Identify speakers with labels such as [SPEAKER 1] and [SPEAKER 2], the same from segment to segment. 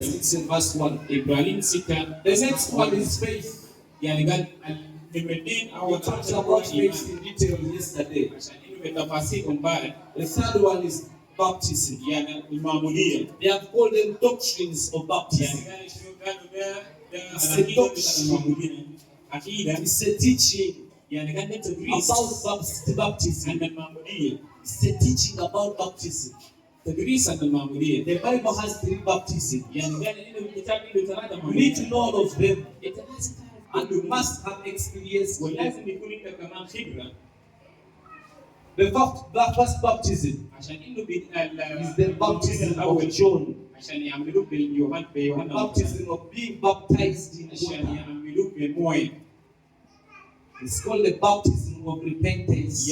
[SPEAKER 1] 6 and verse 1. The next one is faith. We talked about faith in detail yesterday. The third one is baptism. They have called them doctrines of baptism. It's a doctrine. It's a teaching about baptism. It's a teaching about baptism. The Bible has 3 baptisms. You need to know all of them. And you must have experience. The first baptism is the baptism of John. The baptism of being baptized in water. It's called the baptism of repentance.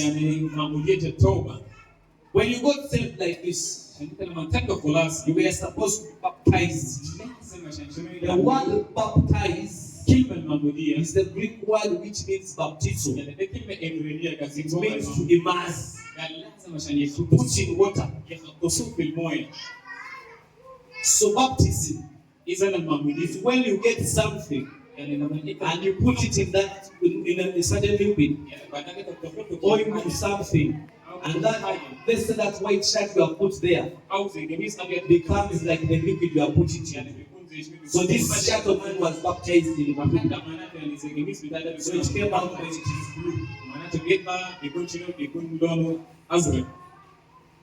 [SPEAKER 1] When you got saved like this, you were supposed to be baptized. The word baptize is the Greek word which means baptizo. It means to immerse, to put in water. So baptism is when you get something and you put it in that in a certain liquid, or you put something. And let's say that white shirt you have put there becomes like the liquid you have put it in. So this shirt of mine was baptized in blue. So it came out when it is blue.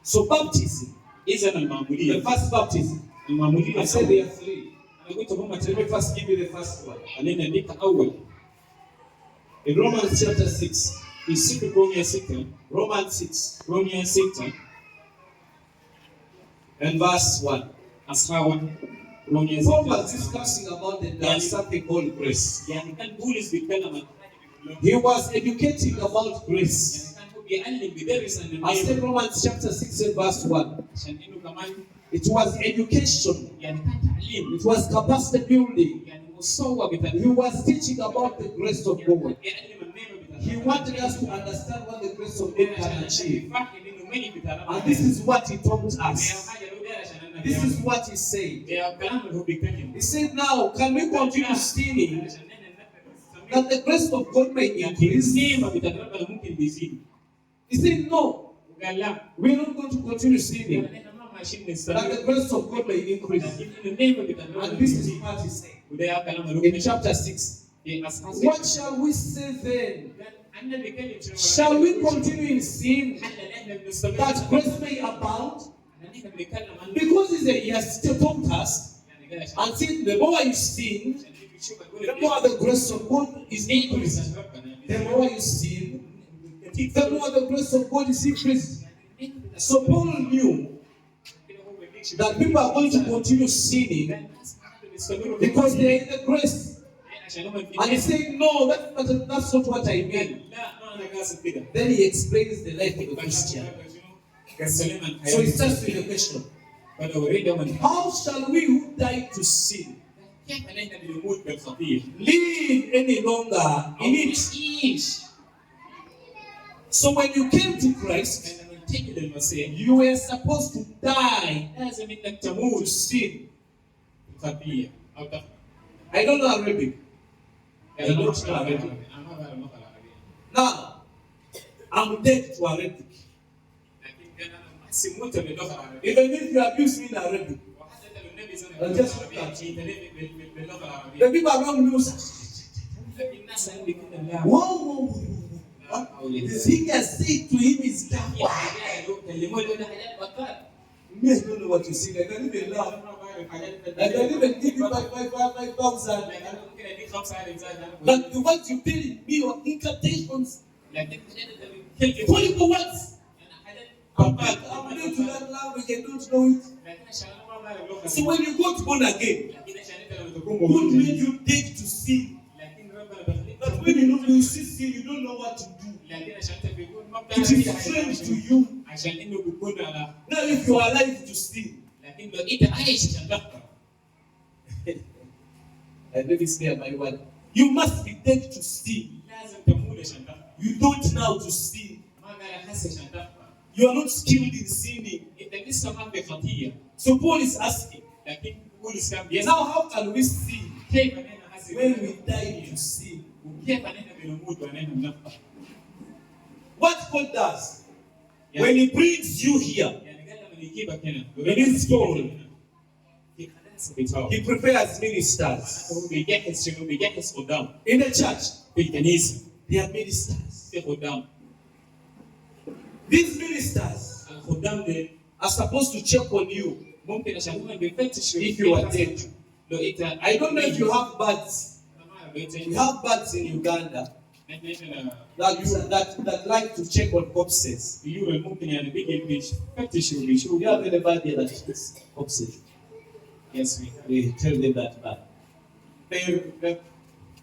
[SPEAKER 1] So baptism is the first baptism. I said there are 3. Let me first give you the first one. In Romans chapter 6. Romans 6 and verse 1. Paul was discussing about something called grace. He was educating about grace. I said Romans chapter 6 and verse 1. It was education. It was capacity building. He was teaching about the grace of God. He wanted us to understand what the grace of God can achieve. And this is what he taught us. This is what he said. He said, now, can we continue sinning that the grace of God may increase? He said, no. We're not going to continue sinning that the grace of God may increase. And this is what he said in chapter 6. What shall we say then? Shall we continue in sin that grace may abound? Because he has told us, and said the more you sin, the more the grace of God is increased. The more you sin, the more the grace of God is increased. So Paul knew that people are going to continue sinning because they are in the grace. And he said, no, that's not what I mean. Then he explains the life of a Christian. So he starts with the question, how shall we who died to sin live any longer in it? So when you came to Christ, you were supposed to die to sin. I don't know Arabic. I don't know Arabic. Now, I'm dead to Arabic. Even if you abuse me in Arabic, I'll just look at you. The people around me will say, whoa. The thing I say to him is that. Me, I don't know what you say. I don't even laugh. I don't even give you 5,000. But the words you tell me are incantations. Holy words. I'm new to that language, I don't know it. So when you got born again, God made you take to sin. But when you see sin, you don't know what to do. It is strange to you. Now if you are alive to sin, and let me say my word, you must be dead to sin. You don't know how to sin. You are not skilled in sinning. So Paul is asking, Now how can we sin when we die to sin? What God does, when He brings you here, in His phone, He prepares ministers. In the church, they are ministers. These ministers are supposed to check on you if you are dead. I don't know if you have birds. We have birds in Uganda that like to check on corpses. You have anybody that checks corpses? Yes, we tell them that bad.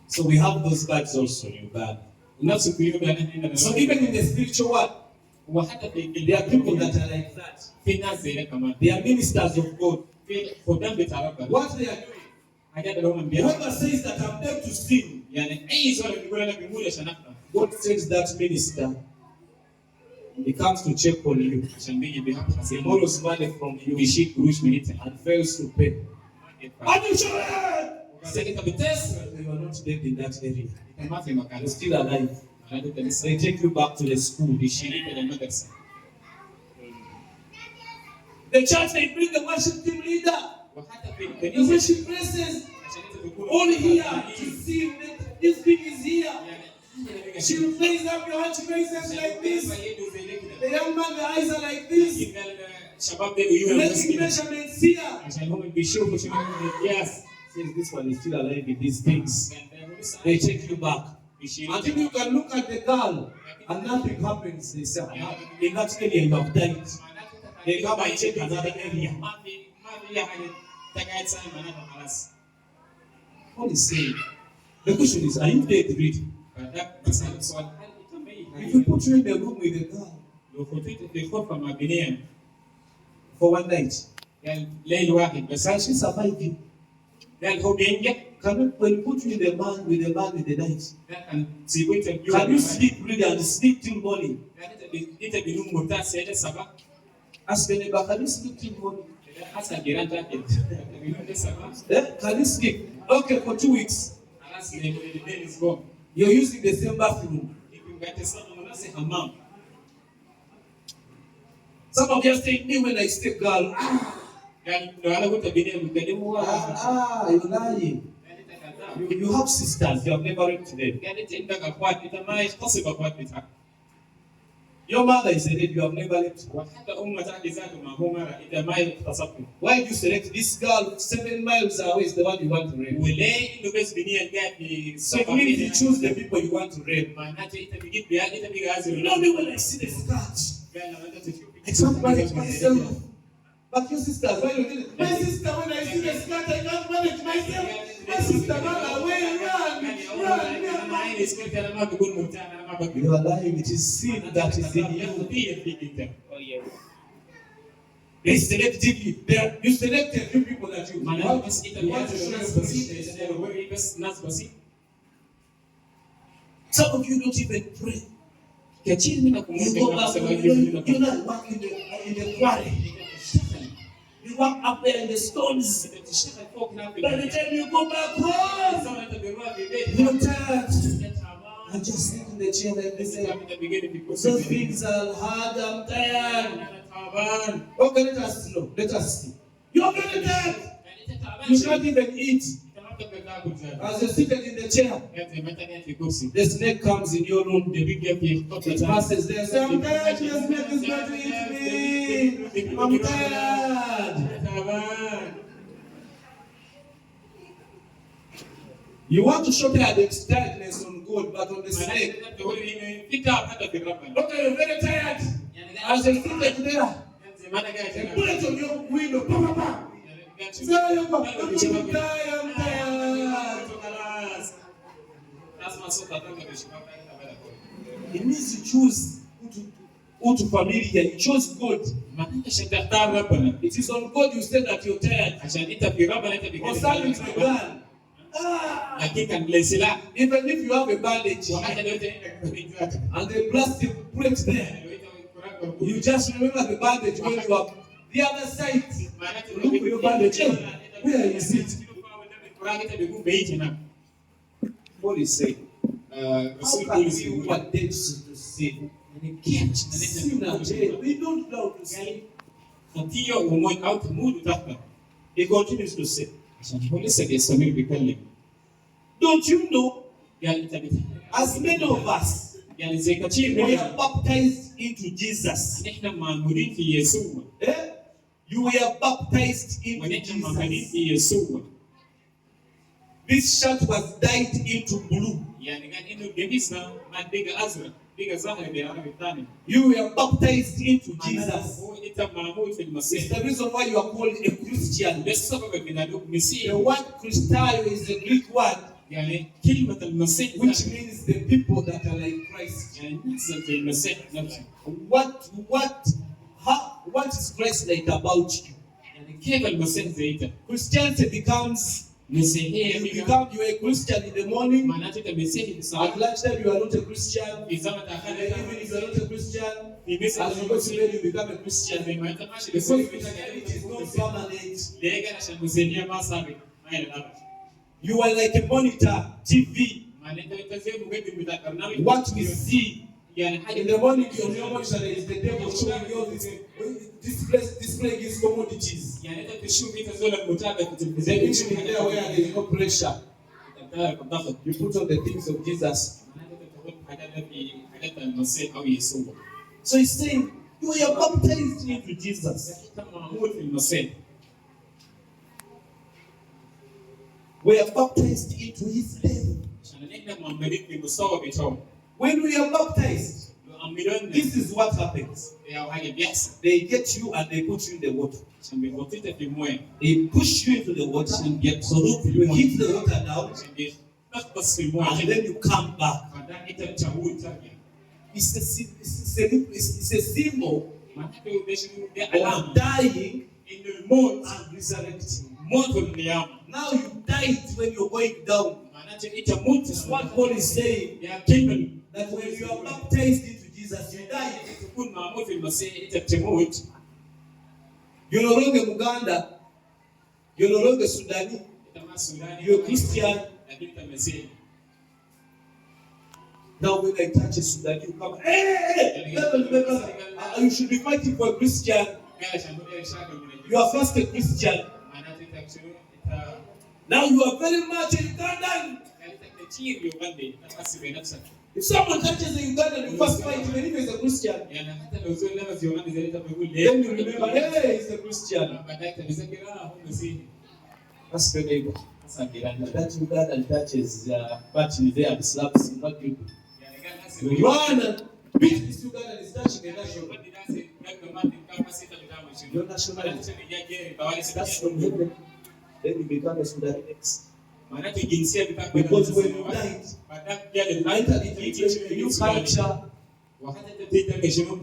[SPEAKER 1] So we have those birds also in Uganda. So even in the spiritual world, there are people that are like that. They are ministers of God. What they are doing, whoever says that I'm dead to sin, God sends that minister. He comes to check on you. He borrows money from you and fails to pay. And you are not dead in that area. You're still alive. They take you back to the school. The church, they bring the worship team leader. The worship presses all here to see that this thing is here. She will raise up your hand, she raises like this. The young man, the eyes are like this. Making measurements here. Yes. Says this one is still alive with these things. They take you back. Until you can look at the girl and nothing happens. They say, in that area you have died. They come and check another area. What is saying? The question is, are you dead already? If you put you in the room with a girl for one night, can she survive you? When you put you in the man with the night, can you sleep really and sleep till morning? Ask the neighbor, can you sleep till morning? Can you sleep? Okay, for 2 weeks. You're using the same bathroom. Some of you are saying me when I say girl. You're lying. You have sisters, you have never raped them. Your mother is a lady, you have never raped her. Why do you select this girl 7 miles away is the one you want to rape? So it means you choose the people you want to rape. You know me when I see the skirt. I can't manage myself. But your sisters, why you did it? My sister, when I see the skirt, I can't manage myself. My sister, run away, run. You are lying. It is sin that is in you. Oh, yeah. They selected you. You selected a few people that you want to show your position. Some of you don't even pray. You go back, you not work in the quarry. You walk up there in the stones. By the time you go back home, you're tired. I just sit in the chair like this. Those things are hard, I'm tired. Okay, let us see. You're very tired. You can't even eat. As you're seated in the chair, the snake comes in your room. It passes there. Say, I'm tired, the snake is going to eat me. I'm tired. You want to show tiredness on God, but on the snake. Okay, you're very tired. As you're seated there, and put it on your window. I'm tired. It means you choose who to familiar. You chose God. It is on God you said that you're tired. Or serving to God. Even if you have a bandage and the plastic breaks there, you just remember the bandage when you are the other side. Look at your bandage.
[SPEAKER 2] Where is it? Paul is saying, how can we who are dead to sin? We don't know to sin. He continues to say, don't you know, as many of us, we are baptized into Jesus. You were baptized into Jesus. This shirt was dyed into blue. You were baptized into Jesus. It's the reason why you are called a Christian. The word Christio is a Greek word, which means the people that are like Christ. What is Christ like about you? Christianity becomes, you are a Christian in the morning, at lunchtime you are not a Christian, in the evening you are not a Christian, as you go to bed you become a Christian. Because Christianity is not permanent. You are like a monitor, TV. What we see in the morning, your monitor is the devil showing you all this. Displaying his commodities. The evening there where there is no pressure, you put on the things of Jesus. So he's saying, you are baptized into Jesus. We are baptized into his death. When we are baptized, this is what happens. They get you and they put you in the water. They push you into the water and you hit the water down, and then you come back. It's a symbol of dying and resurrecting. Now you died when you're going down. That's what Paul is saying. That when you are baptized into Jesus, you die. You're no longer Uganda. You're no longer Sudan. You're Christian. Now when I touch a Sudan, you come, hey! You should be fighting for a Christian. You are first a Christian. Now you are very much a Ugandan. If someone touches a Ugandan, you first fight even if he's a Christian. Then you remember, hey, he's a Christian. That's your neighbor. That Ugandan touches party there and slaps him, not you. You run and beat this Ugandan is touching a national. Your nationality. That's from heaven. Then you become a Sudanese. Because when you died, you entered into a new culture. You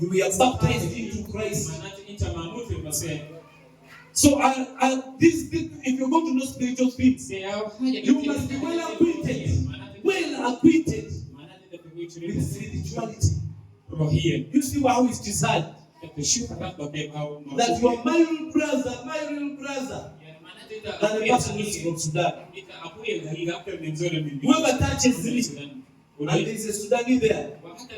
[SPEAKER 2] were baptized into Christ. So, these people, if you're going to know spiritual things, you must be well acquainted with spirituality. You see how it's designed. That your my real brother, than the person who is from Sudan. Whoever touches me, and there is a Sudani there,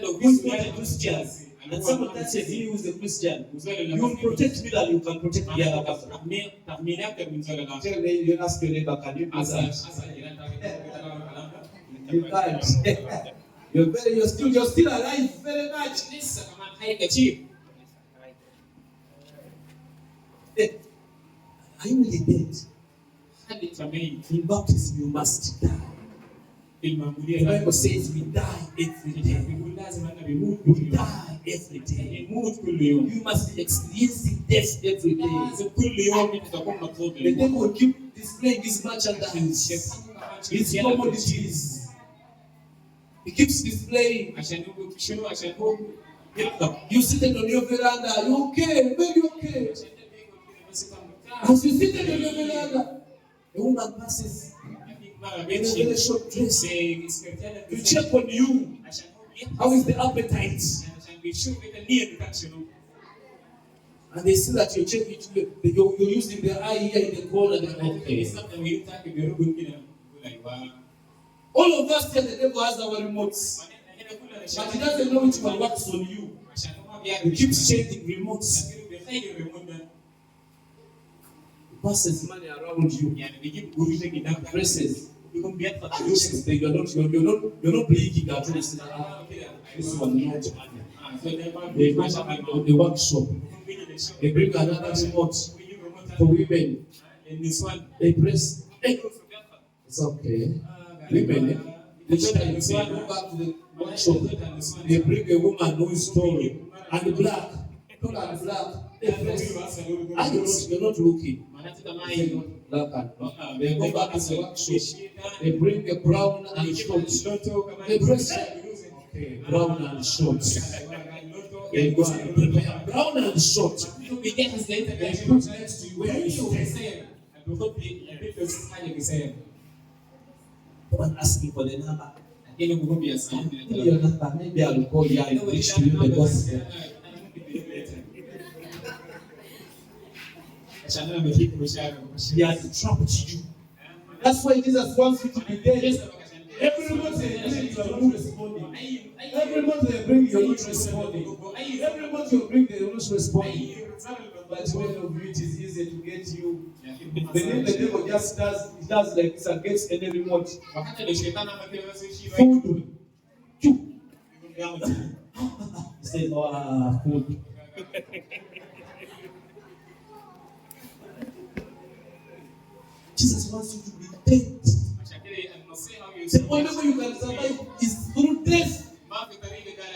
[SPEAKER 2] who is not a Christian, and someone touches me who is a Christian, you will protect me than you can protect the other person. Tell me, you ask your neighbor, can you do that? You can't. You're still alive very much. Are you really dead? In baptism, you must die. The Bible says we die every day. We die every day. You must be experiencing death every day. The devil will keep displaying his merchandise, his commodities. He keeps displaying. You seated on your veranda. You okay? Maybe okay. As you seated on your veranda, a woman passes in a very short dress. You check on you. How is the appetite? And they see that you're checking it, you're using the eye here in the corner. Okay. All of us here, the devil has our remotes. But he doesn't know which one works on you. He keeps changing remotes. He passes money around you. Presses. You're not blinking at all. This one, not money. They go to the workshop. They bring another remote for women. And this one, they press. It's okay. Women, they go back to the workshop. They bring a woman who is tall and black. Tall and black. They press. You're not looking. Black and black. They go back to the workshop. They bring a brown and short. They press. Okay, brown and short. They go and prepare brown and short. They put next to you where you stay. Someone asking for the number. Give your number. Maybe I'll call you and preach to you the gospel. He has trapped you. That's why Jesus wants you to be dead. Every month they bring, you are not responding. Every month they bring, you are not responding. Every month you bring, they are not responding. But when of you, it is easy to get you. The name the devil just does, it does like this against any remote. Food. He said, food. Jesus wants you to be dead. The only way you can survive is through death.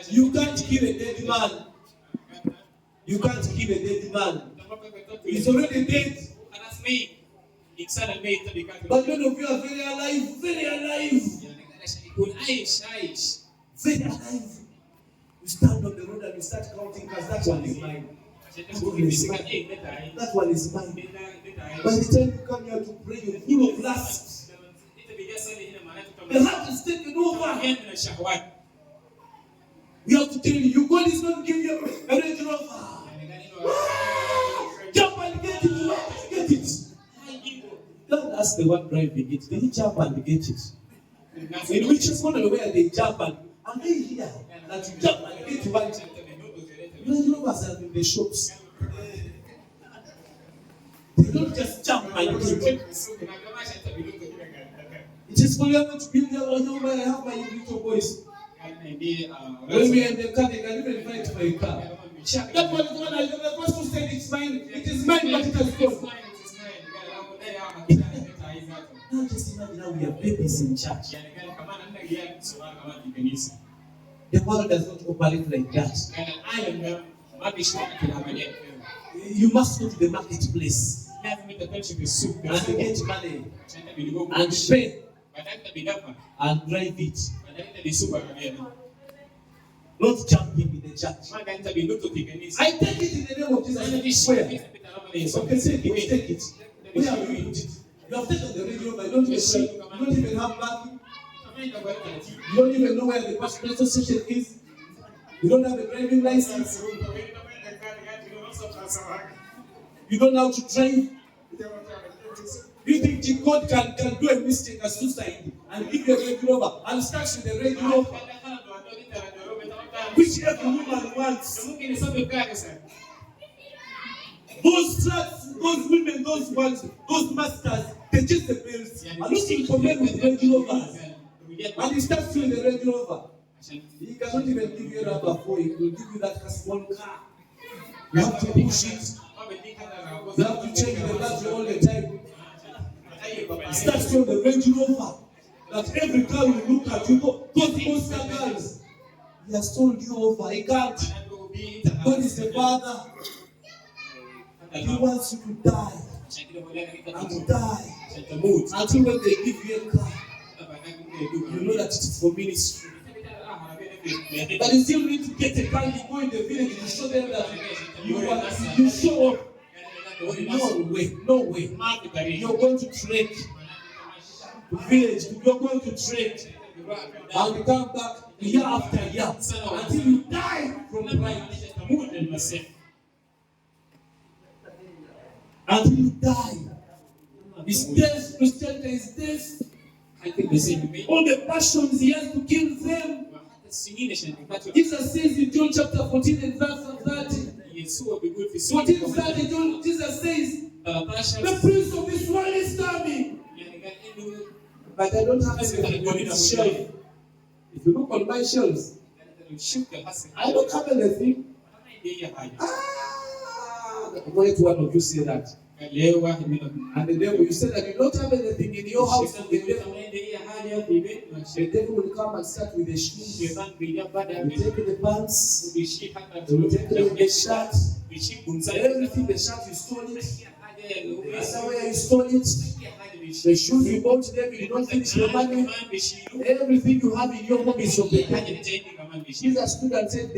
[SPEAKER 2] You can't kill a dead man. You can't kill a dead man. He's already dead. But many of you are very alive, very alive. Very alive. You stand on the road and you start counting because that one is mine. That one is mine. That one is mine. By the time you come here to pray, you're full of lust. The heart is taken over. We have to tell you, God is not giving you a Range Rover. Jump and get it. Get it. Don't ask the one driving it. They jump and get it. In which corner where they jump and they hear that you jump and get it. Range Rovers are in the shops. They don't just jump and get it. It is for you to build your own home. I have my little boys. When we are in the car, they can even fight for a car. That one is the one I was supposed to say it's mine. It is mine, but it has gone. Now just imagine how we are babies in church. The world does not operate like that. You must go to the marketplace and get money and pay and drive it. Not jumping in the church. I take it in the name of Jesus. Where? Okay, take it. Where have you put it? You have taken the radio, but you don't even have backing. You don't even know where the pastor station is. You don't have a driving license. You don't know how to drive. You think God can do a mistake, a suicide, and give you a Range Rover and start with the Range Rover, which every woman wants. Those trucks, those women, those ones, those masters, they just the bills. Are looking for men with Range Rovers, and he starts with the Range Rover. He cannot even give you a rubber for it. He will give you that small car. You have to push it. You have to change the battery all the time. Starts from the Range Rover that every car will look at you. Those monster girls, he has told you over. He can't. God is the Father. He wants you to die and die until when they give you a car, you know that it is for ministry. But you still need to get a car. You go in the village and show them that you show up. No way. You're going to trek the village. You're going to trek and come back year after year until you die from pride. until you die. His death, Christianity is death. All the passions he has to kill them. Jesus says in John chapter 14 and verse 30. 14:30, Jesus says, the prince of this world is coming. But I don't have anything on this shelf. If you look on my shelves, I don't have anything. Why do one of you say that? And the devil, you say that you don't have anything in your house. The devil will come and start with the shoes. He will take the pants. He will take the shirt. Everything, the shirt you stole it. The underwear you stole it. The shoes you bought them, you did not finish the money. Everything you have in your home is of the devil. Jesus stood and said,